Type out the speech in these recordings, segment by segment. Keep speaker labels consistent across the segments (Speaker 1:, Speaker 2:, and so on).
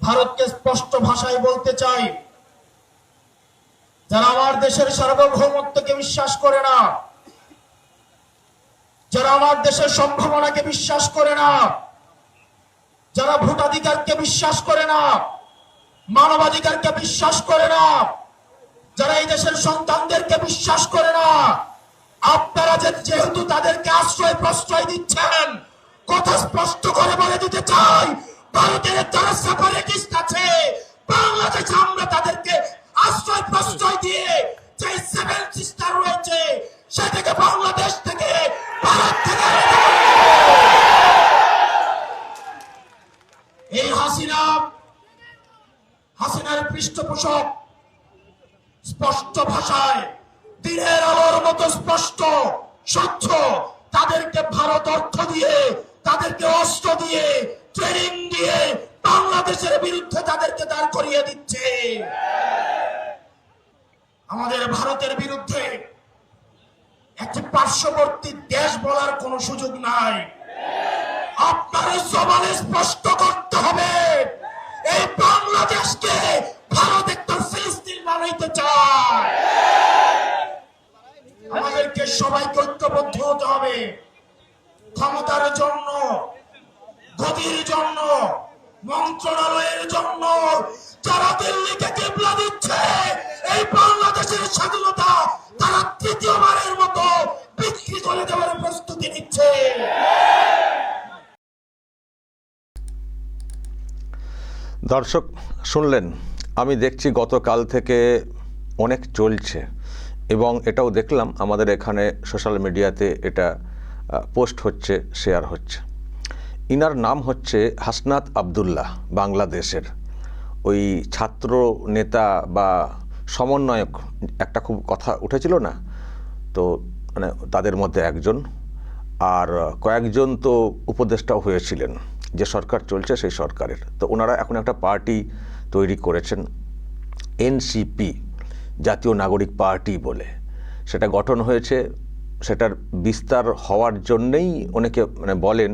Speaker 1: ভারতকে স্পষ্ট ভাষায় বলতে চাই, যারা আমার দেশের সার্বভৌমত্বকে বিশ্বাস করে না, যারা আমার দেশের সম্ভাবনাকে বিশ্বাস করে না, যারা ভোটাধিকারকে বিশ্বাস করে না, মানবাধিকারকে বিশ্বাস করে না, যারা এই দেশের সন্তানদেরকে বিশ্বাস করে না, আপনারা যেহেতু তাদেরকে আশ্রয় প্রশ্রয় দিচ্ছেন, কথা স্পষ্ট করে বলে দিতে চাই, ভারতের যারা সেপারেটিস্ট আছে বাংলাদেশে আমরা তাদেরকে আশ্রয় প্রশ্রয় দিয়ে যে সেভেন সিস্টার রয়েছে সেটাকে বাংলাদেশ থেকে, ভারত থেকে এই হাসিনার পৃষ্ঠপোষক স্পষ্ট ভাষায় দিনের আলোর মতো স্পষ্ট স্বচ্ছ তাদেরকে ভারত অর্থ দিয়ে, তাদেরকে অস্ত্র দিয়ে, ট্রেনিং দিয়ে বাংলাদেশের বিরুদ্ধে তাদেরকে দাঁড় করিয়ে দিচ্ছে। আমাদের ভারতের বিরুদ্ধে একটি পার্শ্ববর্তী দেশ বলার কোন সুযোগ নাই। আপনার জবানে স্পষ্ট করতে হবে এই বাংলাদেশকে ভারত একটা ফিলিস্তিন বানাইতে চায়। আমাদেরকে সবাইকে ঐক্যবদ্ধ হতে হবে। ক্ষমতার জন্য, গদির জন্য, মন্ত্রণালয়ের জন্য যারা দিল্লিকে কিবলা দিচ্ছে, এই বাংলাদেশের স্বাধীনতা তারা তৃতীয়বারের মতো বিক্রি করে দেওয়ার প্রস্তুতি নিচ্ছে।
Speaker 2: দর্শক শুনলেন, আমি দেখছি গতকাল থেকে অনেক চলছে এবং এটাও দেখলাম আমাদের এখানে সোশ্যাল মিডিয়াতে এটা পোস্ট হচ্ছে, শেয়ার হচ্ছে। ইনার নাম হচ্ছে হাসনাত আবদুল্লাহ, বাংলাদেশের ওই ছাত্র নেতা বা সমন্বয়ক একটা খুব কথা উঠেছিল না, তো মানে তাদের মধ্যে একজন, আর কয়েকজন তো উপদেষ্টাও হয়েছিলেন যে সরকার চলছে সেই সরকারের। তো ওনারা এখন একটা পার্টি তৈরি করেছেন, এনসিপি, জাতীয় নাগরিক পার্টি বলে। সেটা গঠন হয়েছে, সেটার বিস্তার হওয়ার জন্যেই অনেকে মানে বলেন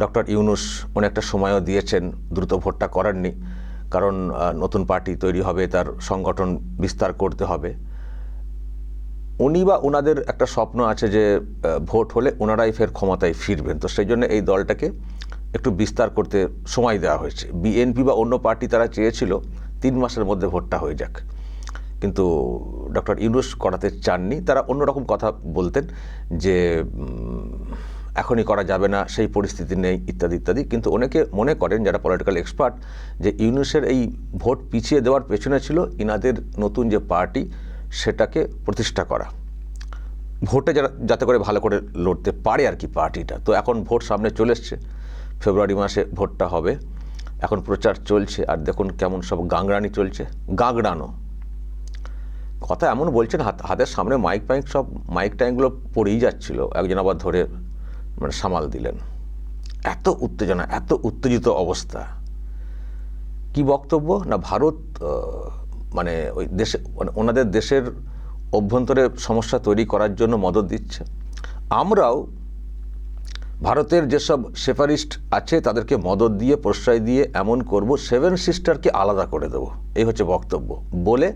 Speaker 2: ডক্টর ইউনূস অনেকটা সময়ও দিয়েছেন, দ্রুত ভোটটা করাননি, কারণ নতুন পার্টি তৈরি হবে, তার সংগঠন বিস্তার করতে হবে। উনি বা ওনাদের একটা স্বপ্ন আছে যে ভোট হলে ওনারাই ফের ক্ষমতায় ফিরবেন, তো সেই জন্য এই দলটাকে একটু বিস্তার করতে সময় দেওয়া হয়েছে। বিএনপি বা অন্য পার্টি তারা চেয়েছিল 3 মাসের মধ্যে ভোটটা হয়ে যাক, কিন্তু ডক্টর ইউনূস করাতে চাননি। তারা অন্যরকম কথা বলতেন যে এখনই করা যাবে না, সেই পরিস্থিতি নেই, ইত্যাদি ইত্যাদি। কিন্তু অনেকে মনে করেন, যারা পলিটিক্যাল এক্সপার্ট, যে ইউনূসের এই ভোট পিছিয়ে দেওয়ার পেছনে ছিল ইনাদের নতুন যে পার্টি সেটাকে প্রতিষ্ঠা করা, ভোটে যাতে করে ভালো করে লড়তে পারে আর কি পার্টিটা। তো এখন ভোট সামনে চলে এসছে, ফেব্রুয়ারি মাসে ভোটটা হবে, এখন প্রচার চলছে। আর দেখুন কেমন সব গাংরানি চলছে, গাংড়ানো কথা এমন বলছেন, হাতের সামনে মাইক টাইকগুলো পড়েই যাচ্ছিল, একজন আবার ধরে মানে সামাল দিলেন। এত উত্তেজনা, এত উত্তেজিত অবস্থা। কি বক্তব্য না, ভারত মানে ওই দেশে ওনাদের দেশের অভ্যন্তরে সমস্যা তৈরি করার জন্য মদত দিচ্ছে। আমরাও ভারতের যেসব সেপারিস্ট আছে তাদেরকে মদত দিয়ে, প্রশ্রয় দিয়ে এমন করব, 7 সিস্টারকে আলাদা করে দেব, এই হচ্ছে বক্তব্য বলে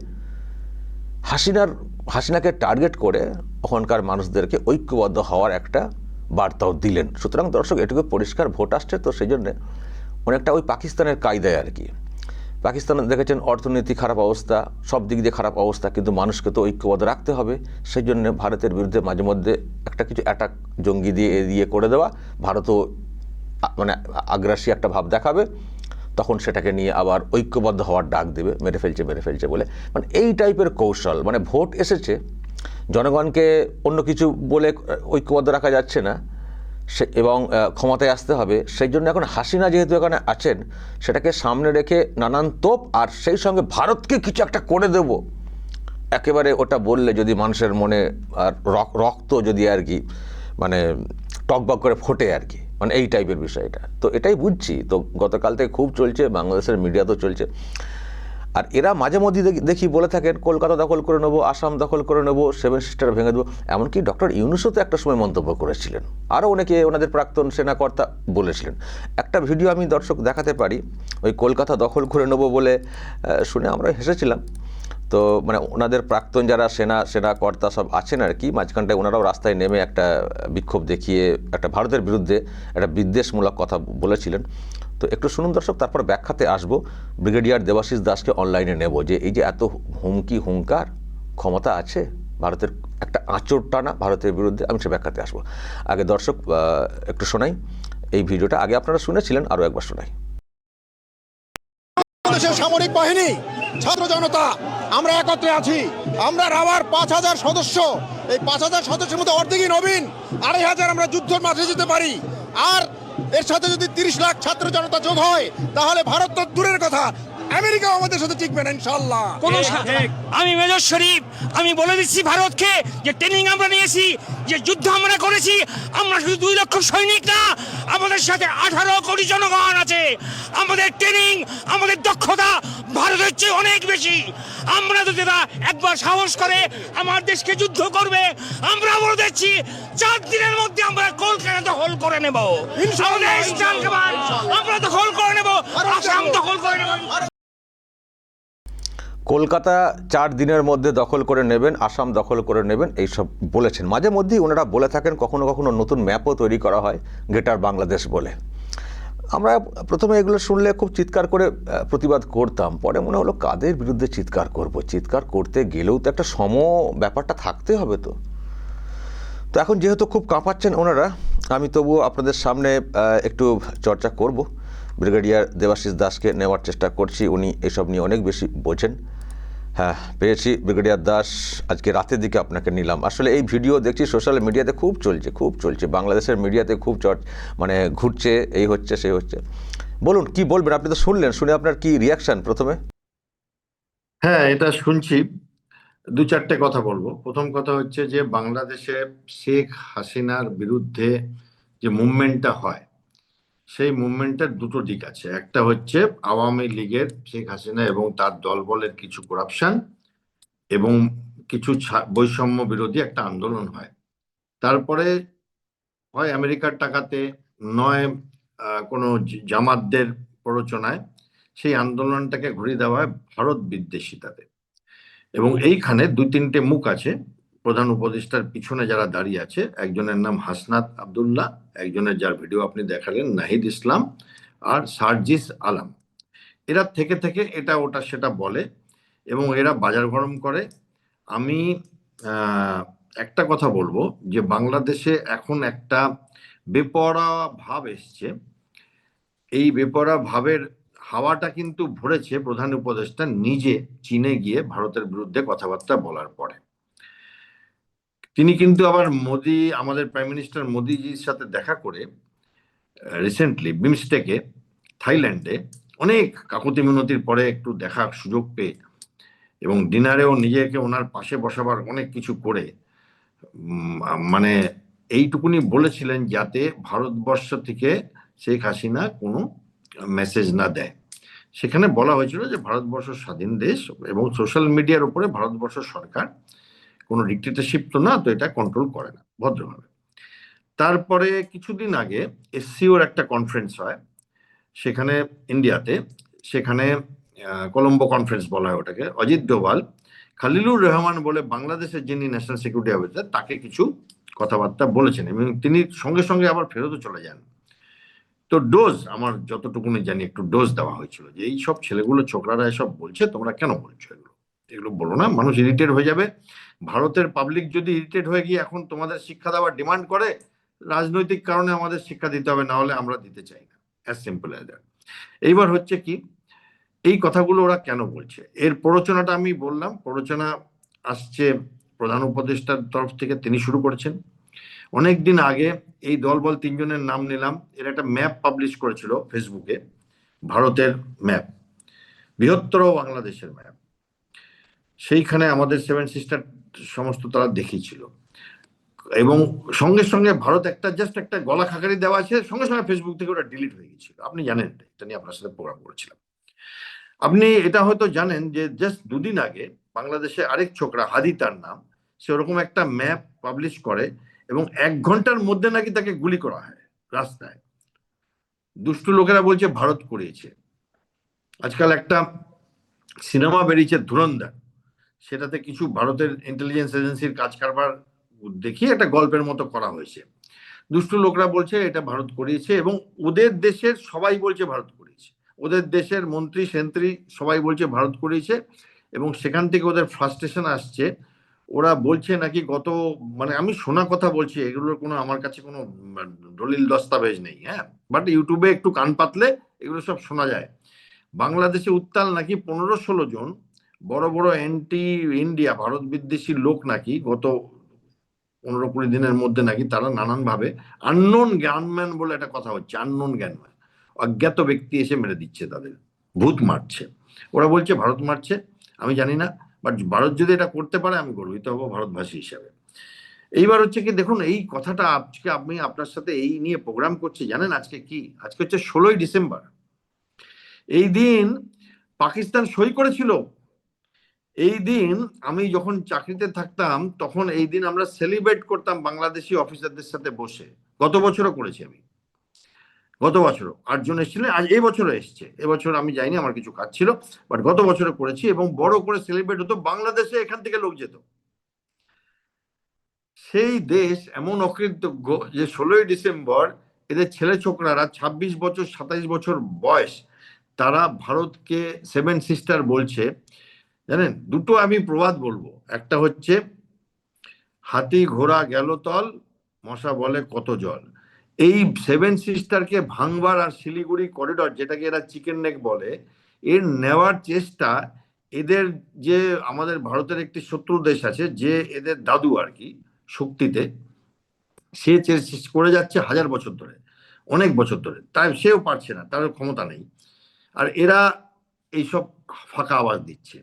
Speaker 2: হাসিনাকে টার্গেট করে ওখানকার মানুষদেরকে ঐক্যবদ্ধ হওয়ার একটা বার্তাও দিলেন। সুতরাং দর্শক, এটুকু পরিষ্কার ভোট আসছে, তো সেই জন্যে অনেকটা ওই পাকিস্তানের কায়দায় আর কি। পাকিস্তানে দেখেছেন অর্থনীতি খারাপ অবস্থা, সব দিক দিয়ে খারাপ অবস্থা, কিন্তু মানুষকে তো ঐক্যবদ্ধ রাখতে হবে। সেই জন্য ভারতের বিরুদ্ধে মাঝে মধ্যে একটা কিছু অ্যাটাক জঙ্গি দিয়ে করে দেওয়া, ভারতও মানে আগ্রাসী একটা ভাব দেখাবে, তখন সেটাকে নিয়ে আবার ঐক্যবদ্ধ হওয়ার ডাক দেবে, মেরে ফেলছে বলে। মানে এই টাইপের কৌশল, মানে ভোট এসেছে, জনগণকে অন্য কিছু বলে ঐক্যবদ্ধ রাখা যাচ্ছে না, এবং ক্ষমতায় আসতে হবে। সেই জন্য এখন হাসিনা যেহেতু এখানে আছেন, সেটাকে সামনে রেখে নানান তোপ, আর সেই সঙ্গে ভারতকে কিছু একটা করে দেব, একেবারে ওটা বললে যদি মানুষের মনে আর রক্ত যদি আর কি মানে টকবক করে ফোটে আর কি, মানে এই টাইপের বিষয়টা। তো এটাই বুঝছি। তো গতকাল থেকে খুব চলছে, বাংলাদেশের মিডিয়াতেও চলছে। আর এরা মাঝে মধ্যে দেখি বলে থাকেন কলকাতা দখল করে নেবো, আসাম দখল করে নেবো, সেভেন সিস্টার ভেঙে দেবো। এমনকি ডক্টর ইউনূসও তো একটা সময় মন্তব্য করেছিলেন, আরও অনেকে ওনাদের প্রাক্তন সেনাকর্তা বলেছিলেন। একটা ভিডিও আমি দর্শক দেখাতে পারি, ওই কলকাতা দখল করে নেবো বলে শুনে আমরা হেসেছিলাম। তো মানে ওনাদের প্রাক্তন যারা সেনাকর্তা সব আছেন আর কি, মাঝখানটায় ওনারাও রাস্তায় নেমে একটা বিক্ষোভ দেখিয়ে একটা ভারতের বিরুদ্ধে একটা বিদ্বেষমূলক কথা বলেছিলেন। তো একটু শুনুন দর্শক, তারপর ব্যাখ্যাতে আসবো। ব্রিগেডিয়ার দেবাশিস দাসকে অনলাইনে নেব, যে এই যে এত হুঙ্কার ক্ষমতা আছে ভারতের, একটা আঁচড় টানা ভারতের বিরুদ্ধে, আমি সে ব্যাখ্যাতে আসবো। আগে দর্শক একটু শোনাই এই ভিডিওটা, আগে আপনারা শুনেছিলেন, আরও একবার শোনাই।
Speaker 3: দেশের সামরিক বাহিনী, ছাত্র জনতা, আমরা একত্রে আছি। আমরা রাওয়ার 5,000 সদস্য, এই 5,000 সদস্যের মধ্যে অর্ধেকই নবীন, 2,500 আমরা যুদ্ধের মাঠে যেতে পারি। আর এর সাথে যদি 30 লাখ ছাত্র জনতা যোগ হয়, তাহলে ভারত তো দূরের কথা, আমেরিকাও আমাদের সাথে টিকবে না ইনশাআল্লাহ।
Speaker 4: আমি মেজর শরীফ, আমি বলে দিচ্ছি ভারতকে যে ট্রেনিং আমরা নিয়েছি, যে যুদ্ধ আমরা করেছি, আমরা শুধু 2 লক্ষ সৈনিক না, আমাদের সাথে 18 কোটি জনগণ আছে। আমাদের ট্রেনিং, আমাদের দক্ষতা ভারতের চেয়ে অনেক বেশি। আমরা যদি এরা একবার সাহস করে আমার দেশকে যুদ্ধ করবে, আমরা বলে দিচ্ছি 4 দিনের মধ্যে আমরা কলকাতা দখল করে নেব। আমাদের ইস্টার্ন কমান্ড আমরা দখল করে নেব, আসাম দখল করে নেব।
Speaker 2: কলকাতা 4 দিনের মধ্যে দখল করে নেবেন, আসাম দখল করে নেবেন, এইসব বলেছেন। মাঝে মধ্যেই ওনারা বলে থাকেন, কখনো কখনো নতুন ম্যাপও তৈরি করা হয় গ্রেটার বাংলাদেশ বলে। আমরা প্রথমে এগুলো শুনলে খুব চিৎকার করে প্রতিবাদ করতাম, পরে মনে হলো কাদের বিরুদ্ধে চিৎকার করব, চিৎকার করতে গেলেও তো একটা ব্যাপারটা থাকতে হবে। তো এখন যেহেতু খুব কাঁপাচ্ছেন ওনারা, আমি তবুও আপনাদের সামনে একটু চর্চা করব। ব্রিগেডিয়ার দেবাশিস দাসকে নেওয়ার চেষ্টা করছি, উনি এসব নিয়ে অনেক বেশি বোঝেন। হ্যাঁ, পেয়েছি ব্রিগেডিয়ার দাস, আজকে রাতের দিকে আপনাকে নিলাম। আসলে এই ভিডিও দেখছি সোশ্যাল মিডিয়াতে খুব চলছে, বাংলাদেশের মিডিয়াতে খুব মানে ঘুরছে, এই হচ্ছে সেই হচ্ছে। বলুন কি বলবেন, আপনি তো শুনলেন, শুনে আপনার কি রিয়াকশন প্রথমে?
Speaker 5: হ্যাঁ, এটা শুনছি। 2-4টে কথা বলবো। প্রথম কথা হচ্ছে যে বাংলাদেশে শেখ হাসিনার বিরুদ্ধে যে মুভমেন্টটা হয়, সেই মুভমেন্টের 2টো দিক আছে। একটা হচ্ছে আওয়ামী লীগের শেখ হাসিনা এবং তার দলবলের কিছু করাপশন এবং কিছু বৈষম্য বিরোধী একটা আন্দোলন হয়। তারপরে হয় আমেরিকার টাকাতে, নয় কোনো জামাতদের প্ররোচনায় সেই আন্দোলনটাকে ঘুরিয়ে দেওয়া হয় ভারত বিদ্বেষিতাতে। এবং এইখানে 2-3টে মুখ আছে প্রধান উপদেষ্টার পিছনে যারা দাঁড়িয়ে আছে। একজনের নাম হাসনাত আব্দুল্লাহ, একজনের যার ভিডিও আপনি দেখালেন নাহিদ ইসলাম, আর সার্জিস আলম। এরা থেকে থেকে এটা ওটা সেটা বলে এবং এরা বাজার গরম করে। আমি একটা কথা বলবো যে বাংলাদেশে এখন একটা বেপরোয়া ভাব এসছে। এই বেপরোয়া ভাবের হাওয়াটা কিন্তু ভরেছে প্রধান উপদেষ্টা নিজে চীনে গিয়ে ভারতের বিরুদ্ধে কথাবার্তা বলার পরে। তিনি কিন্তু আবার আমাদের প্রাইম মিনিস্টার মোদিজির সাথে দেখা করে রিসেন্টলি বিমস্টেকে থাইল্যান্ডে অনেক কাকুতি মিনতির পরে একটু দেখার সুযোগ পেয়ে এবং ডিনারেও নিজেকে ওনার পাশে বসাবার অনেক কিছু করে মানে এইটুকুনি বলেছিলেন যাতে ভারতবর্ষ থেকে শেখ হাসিনা কোনো মেসেজ না দেয়। সেখানে বলা হয়েছিল যে ভারতবর্ষ স্বাধীন দেশ এবং সোশ্যাল মিডিয়ার উপরে ভারতবর্ষ সরকার কোনো ডিক্টেটরশিপ তো না, তো এটা কন্ট্রোল করে না ভদ্রভাবে। তারপরে কিছুদিন আগে এসসিওর একটা কনফারেন্স হয় সেখানে ইন্ডিয়াতে, সেখানে কলম্বো কনফারেন্স বলা হয় ওটাকে। অজিত ডোভাল খালিলুর রহমান বলে বাংলাদেশের যিনি ন্যাশনাল সিকিউরিটি অফিসার, তাকে কিছু কথাবার্তা বলেছেন এবং তিনি সঙ্গে সঙ্গে আবার ফেরতও চলে যান। তো ডোজ, আমার যতটুকুনি জানি একটু ডোজ দেওয়া হয়েছিল যে এই সব ছেলেগুলো ছোকরারা এসব বলছে, তোমরা কেন বলছো এগুলো বলো না, মানুষ ইরিটেট হয়ে যাবে। ভারতের পাবলিক যদি ইরিটেট হয়ে গিয়ে এখন তোমাদের শিক্ষা দেওয়ার ডিমান্ড করে, রাজনৈতিক কারণে আমাদের শিক্ষা দিতে হবে, না হলে আমরা দিতে চাই না, অ্যাজ সিম্পল অ্যাজ দ্যাট। এইবার হচ্ছে কি, এই কথাগুলো ওরা কেন বলছে, এর প্ররোচনাটা আমি বললাম। প্ররোচনা আসছে প্রধান উপদেষ্টার তরফ থেকে, তিনি শুরু করেছেন। অনেকদিন আগে এই দলবল 3জনের নাম নিলাম, এর একটা ম্যাপ পাবলিশ করেছিল ফেসবুকে, ভারতের ম্যাপ, বৃহত্তর বাংলাদেশের ম্যাপ। সেইখানে আমাদের 7 সিস্টার সমস্ত তারা দেখিয়েছিল এবং সঙ্গে সঙ্গে ভারত জাস্ট একটা গলা খাকারি দেওয়া আছে, সঙ্গে সঙ্গে ফেসবুক থেকে ওটা ডিলিট হয়ে গেছিল। আপনি জানেন, এটা নিয়ে আপনার সাথে প্রোগ্রাম করেছিলাম। আপনি এটা হয়তো জানেন যে জাস্ট দুদিন আগে বাংলাদেশে আরেক ছোকরা, হাদি তার নাম, সে ওরকম একটা ম্যাপ পাবলিশ করে এবং 1 ঘন্টার মধ্যে নাকি তাকে গুলি করা হয় রাস্তায়। দুষ্টু লোকেরা বলছে ভারত করিয়েছে। আজকাল একটা সিনেমা বেরিয়েছে ধুরন্ধর, সেটাতে কিছু ভারতের ইন্টেলিজেন্স এজেন্সির কাজ কারবার দেখিয়ে একটা গল্পের মতো করা হয়েছে। দুষ্টু লোকরা বলছে এটা ভারত করিয়েছে এবং ওদের দেশের সবাই বলছে ভারত করিয়েছে, ওদের দেশের মন্ত্রী সেন্ত্রী সবাই বলছে ভারত করিয়েছে। এবং সেখান থেকে ওদের ফ্রাস্ট্রেশন আসছে। ওরা বলছে নাকি মানে আমি শোনা কথা বলছি, এগুলোর কোনো আমার কাছে কোনো দলিল দস্তাবেজ নেই, হ্যাঁ, বাট ইউটিউবে একটু কান পাতলে এগুলো সব শোনা যায়। বাংলাদেশে উত্তাল নাকি 15-16 জন বড় বড় অ্যান্টি ইন্ডিয়া ভারত বিদ্বেষী লোক নাকি গত 15-20 দিনের মধ্যে নাকি তারা নানানভাবে আননোন গানম্যান বলে একটা কথা হচ্ছে, আননোন গানম্যান, অজ্ঞাত ব্যক্তি এসে মেরে দিচ্ছে, তাদের ভূত মারছে। ওরা বলছে ভারত মারছে, আমি জানি না, বাট ভারত যদি এটা করতে পারে আমি গর্বিত হব ভারতবাসী হিসাবে। এইবার হচ্ছে কি, দেখুন এই কথাটা আজকে আমি আপনার সাথে এই নিয়ে প্রোগ্রাম করছি, জানেন আজকে কি? আজকে হচ্ছে 16ই ডিসেম্বর। এই দিন পাকিস্তান সই করেছিল। এই দিন আমি যখন চাকরিতে থাকতাম তখন এই দিন আমরা সেলিব্রেট করতাম বাংলাদেশি অফিসারদের সাথে বসে। গত বছরও করেছি আমি, গত বছরও 8 জন এসেছিলেন, আজ এই বছরও এসছে। এবছর আমি যাইনি, আমার কিছু কাজ ছিল, বাট গত বছরও করেছি এবং বড় করে সেলিব্রেট হতো। বাংলাদেশে এখান থেকে লোক যেত। সেই দেশ এমন অকৃতজ্ঞ যে 16ই ডিসেম্বর এদের ছেলে ছোকরারা 26 বছর 27 বছর বয়স, তারা ভারতকে 7 সিস্টার বলছে। জানেন, দুটো আমি প্রবাদ বলবো, একটা হচ্ছে হাতি ঘোড়া গেল তল, মশা বলে কত জল। এই 7 সিস্টারকে ভাঙবার আর শিলিগুড়ি করিডর, যেটাকে এরা চিকেন নেক বলে, এর নেওয়ার চেষ্টা এদের, যে আমাদের ভারতের একটি শত্রু দেশ আছে যে এদের দাদু আর কি শক্তিতে, সে করে যাচ্ছে 1000 বছর ধরে, অনেক বছর ধরে, তাই সেও পারছে না, তার ক্ষমতা নেই, আর এরা এইসব ফাঁকা আওয়াজ দিচ্ছে।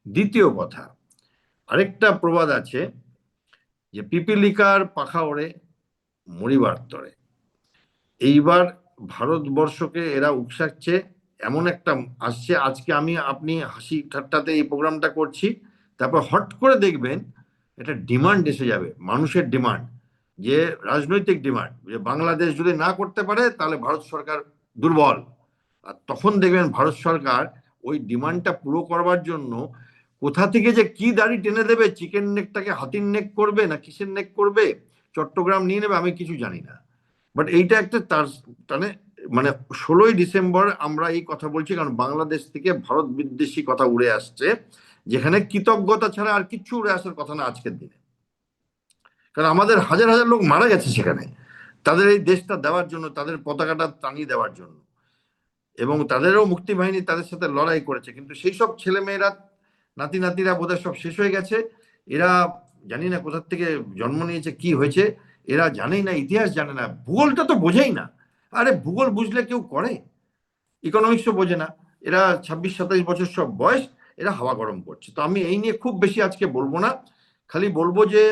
Speaker 5: দ্বিতীয় কথা, আরেকটা প্রবাদ আছে যে পিপিলিকার পাখা ওড়ে মরিবার তরে। এইবার ভারতবর্ষকে এরা উকসাচ্ছে, এমন একটা আসছে। আজকে আপনি হাসি ঠাট্টাতে এই প্রোগ্রামটা করছি, তারপর হট করে দেখবেন এটা ডিমান্ড এসে যাবে, মানুষের ডিমান্ড, যে রাজনৈতিক ডিমান্ড, যে বাংলাদেশ যদি না করতে পারে তাহলে ভারত সরকার দুর্বল। আর তখন দেখবেন ভারত সরকার ওই ডিমান্ডটা পুরো করবার জন্য কোথা থেকে যে কি দাড়ি টেনে দেবে, চিকেন নেকটাকে হাতির নেক করবে না কিসের নেক করবে, চট্টগ্রাম নিয়ে নেবে, আমি কিছু জানি না। বাট এইটা একটা তার মানে 16ই ডিসেম্বর আমরা এই কথা বলছি কারণ বাংলাদেশ থেকে ভারত বিদ্বেষী কথা উড়ে আসছে, যেখানে কৃতজ্ঞতা ছাড়া আর কিচ্ছু উড়ে আসার কথা না আজকের দিনে। কারণ আমাদের হাজার হাজার লোক মারা গেছে সেখানে, তাদের এই দেশটা দেওয়ার জন্য, তাদের পতাকাটা টানিয়ে দেওয়ার জন্য, এবং তাদেরও মুক্তি বাহিনী তাদের সাথে লড়াই করেছে। কিন্তু সেই সব ছেলেমেয়েরা, নাতি নাতিরা বোধহয় সব শেষ হয়ে গেছে। এরা জানি না কোথার থেকে জন্ম নিয়েছে, কি হয়েছে, এরা জানেই না, ইতিহাস জানে না, ভূগোলটা তো বোঝেই না। আরে ভূগোল বুঝলে কেউ করে, ইকোনমিক্সও বোঝে না। এরা 26-27 বছর সব বয়স, এরা হাওয়া গরম করছে। তো আমি এই নিয়ে খুব বেশি আজকে বলবো না, খালি বলবো যে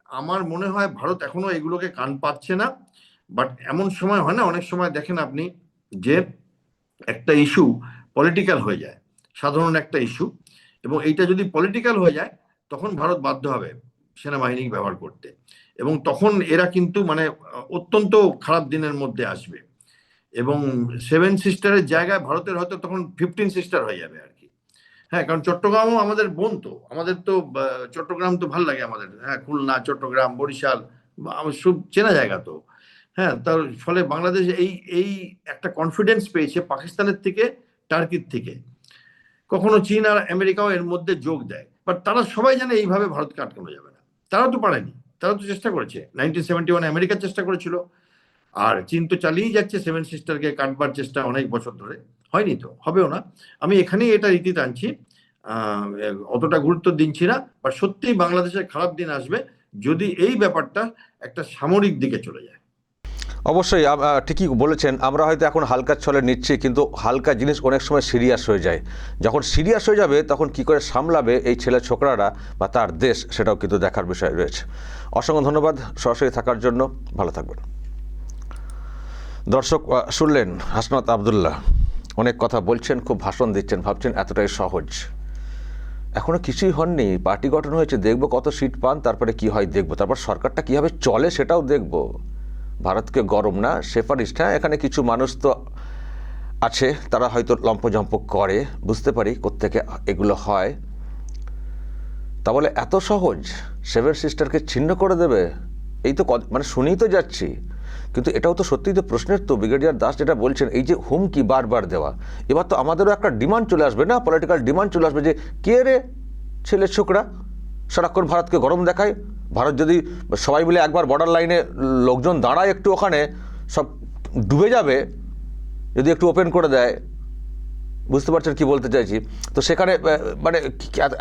Speaker 5: আমার মনে হয় ভারত এখনো এগুলোকে কান পাচ্ছে না। বাট এমন সময় হয় না, অনেক সময় দেখেন আপনি যে একটা ইস্যু পলিটিক্যাল হয়ে যায়, সাধারণ একটা ইস্যু, এবং এইটা যদি পলিটিক্যাল হয়ে যায় তখন ভারত বাধ্য হবে সেনাবাহিনী ব্যবহার করতে, এবং তখন এরা কিন্তু মানে অত্যন্ত খারাপ দিনের মধ্যে আসবে। এবং 7 সিস্টারের জায়গায় ভারতের হয়তো তখন 15 সিস্টার হয়ে যাবে আর কি। হ্যাঁ, কারণ চট্টগ্রামও আমাদের বোন, তো আমাদের তো চট্টগ্রাম তো ভালো লাগে আমাদের, হ্যাঁ, খুলনা, চট্টগ্রাম, বরিশাল সব চেনা জায়গা তো। হ্যাঁ, তার ফলে বাংলাদেশ এই একটা কনফিডেন্স পেয়েছে পাকিস্তানের থেকে, টার্কির থেকে। কখনো চীন আর আমেরিকাও এর মধ্যে যোগ দেয়, বাট তারা সবাই জানে এইভাবে ভারতকে আটকানো যাবে না। তারা তো পারেনি, তারা তো চেষ্টা করেছে। 1971 আমেরিকা চেষ্টা করেছিল, আর চীন তো চালিয়েই যাচ্ছে 7 সিস্টারকে কাটবার চেষ্টা অনেক বছর ধরে, হয়নি তো, হবেও না। আমি এখানেই এটা রীতি টানছি, অতটা গুরুত্ব দিচ্ছি না। বাট সত্যিই বাংলাদেশের খারাপ দিন আসবে যদি এই ব্যাপারটা একটা সামরিক দিকে চলে যায়।
Speaker 2: অবশ্যই ঠিকই বলেছেন। আমরা হয়তো এখন হালকা ছলে নিচ্ছি, কিন্তু হালকা জিনিস অনেক সময় সিরিয়াস হয়ে যায়। যখন সিরিয়াস হয়ে যাবে তখন কি করে সামলাবে এই ছেলে ছোকরারা বা তার দেশ, সেটাও কিন্তু দেখার বিষয় রয়েছে। অসংখ্য ধন্যবাদ সরাসরি থাকার জন্য, ভালো থাকবেন। দর্শক শুনলেন হাসনাত আবদুল্লাহ, অনেক কথা বলছেন, খুব ভাষণ দিচ্ছেন, ভাবছেন এতটাই সহজ। এখনো কিছুই হননি, পার্টি গঠন হয়েছে, দেখবো কত সিট পান, তারপরে কি হয় দেখবো, তারপর সরকারটা কিভাবে চলে সেটাও দেখবো। ভারতকে গরম না সেফারিস্ট, হ্যাঁ এখানে কিছু মানুষ তো আছে তারা হয়তো লম্পজম্প করে, বুঝতে পারি কোত্থেকে এগুলো হয়। তা বলে এত সহজ সেভেন সিস্টারকে ছিন্ন করে দেবে? এই তো মানে শুনেই তো যাচ্ছি, কিন্তু এটাও তো সত্যিই তো প্রশ্নের তো। ব্রিগেডিয়ার দাস যেটা বলছেন, এই যে হুমকি বারবার দেওয়া, এবার তো আমাদেরও একটা ডিমান্ড চলে আসবে না, পলিটিক্যাল ডিমান্ড চলে আসবে যে কে রে ছেলে ছোকরা সারাক্ষণ ভারতকে গরম দেখায়। ভারত যদি সবাই মিলে একবার বর্ডার লাইনে লোকজন দাঁড়ায় একটু, ওখানে সব ডুবে যাবে যদি একটু ওপেন করে দেয়। বুঝতে পারছেন কি বলতে চাইছি? তো সেখানে মানে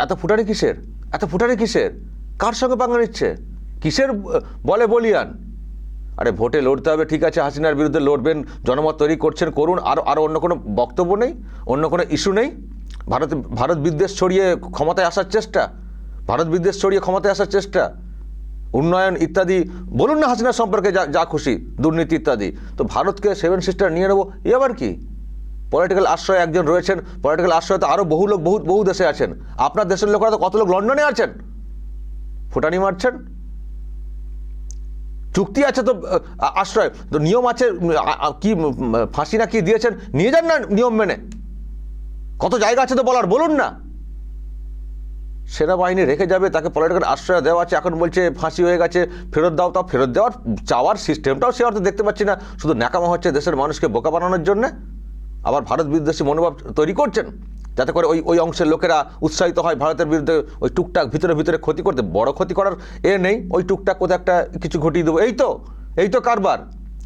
Speaker 2: এত ফুটানি কিসের, এত ফুটানি কিসের, কার সঙ্গে পাঙ্গা নিচ্ছে, কিসের বলে বলিয়ান? আরে ভোটে লড়তে হবে, ঠিক আছে, হাসিনার বিরুদ্ধে লড়বেন, জনমত তৈরি করছেন, করুন। আর অন্য কোনো বক্তব্য নেই, অন্য কোনো ইস্যু নেই। ভারত বিদ্বেষ ছড়িয়ে ক্ষমতায় আসার চেষ্টা, ভারত বিদ্বেষ ছড়িয়ে ক্ষমতায় আসার চেষ্টা, উন্নয়ন ইত্যাদি বলুন না, হাসিনার সম্পর্কে যা খুশি, দুর্নীতি ইত্যাদি। তো ভারতকে সেভেন সিস্টার নিয়ে নেবো, এ আবার কি? পলিটিক্যাল আশ্রয় একজন রয়েছেন, পলিটিক্যাল আশ্রয় তো আরও বহু লোক বহু দেশে আছেন। আপনার দেশের লোকেরা তো কত লোক লন্ডনে আছেন, ফুটানি মারছেন। চুক্তি আছে তো আশ্রয়, তো নিয়ম আছে, কি ফাঁসি না কি দিয়েছেন, নিয়ে যান না নিয়ম মেনে। কত জায়গা আছে তো বলার, বলুন না। সেনাবাহিনী রেখে যাবে, তাকে পলিটিক্যাল আশ্রয় দেওয়া আছে, এখন বলছে ফাঁসি হয়ে গেছে, ফেরত দাও। তাও ফেরত দেওয়ার চাওয়ার সিস্টেমটাও সে অর্থ দেখতে পাচ্ছি না, শুধু ন্যাকামা হচ্ছে দেশের মানুষকে বোকা বানানোর জন্যে। আবার ভারত বিদ্বেষী মনোভাব তৈরি করছেন যাতে করে ওই অংশের লোকেরা উৎসাহিত হয় ভারতের বিরুদ্ধে ওই টুকটাক ভিতরে ক্ষতি করতে। বড় ক্ষতি করার নেই, ওই টুকটাক কোথাও একটা কিছু ঘটিয়ে দেবো, এই তো কারবার।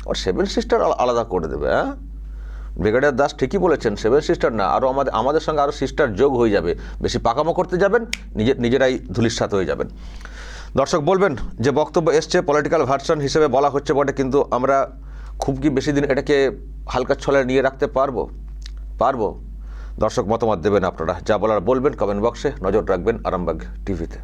Speaker 2: আর সেভেন সিস্টার আলাদা করে দেবে? হ্যাঁ, ব্রিগেডিয়ার দাস ঠিকই বলেছেন, সেভেন সিস্টার না, আরও আমাদের সঙ্গে আরও সিস্টার যোগ হয়ে যাবে। বেশি পাকামো করতে যাবেন, নিজেরাই ধূলিসাৎ হয়ে যাবেন। দর্শক বলবেন যে বক্তব্য এসছে পলিটিক্যাল ভার্সন হিসেবে বলা হচ্ছে বটে, কিন্তু আমরা খুব কি বেশি দিন এটাকে হালকা ছলে নিয়ে রাখতে পারবো? দর্শক মতামত দেবেন আপনারা, যা বলার বলবেন কমেন্ট বক্সে। নজর রাখবেন আরামবাগ টিভিতে।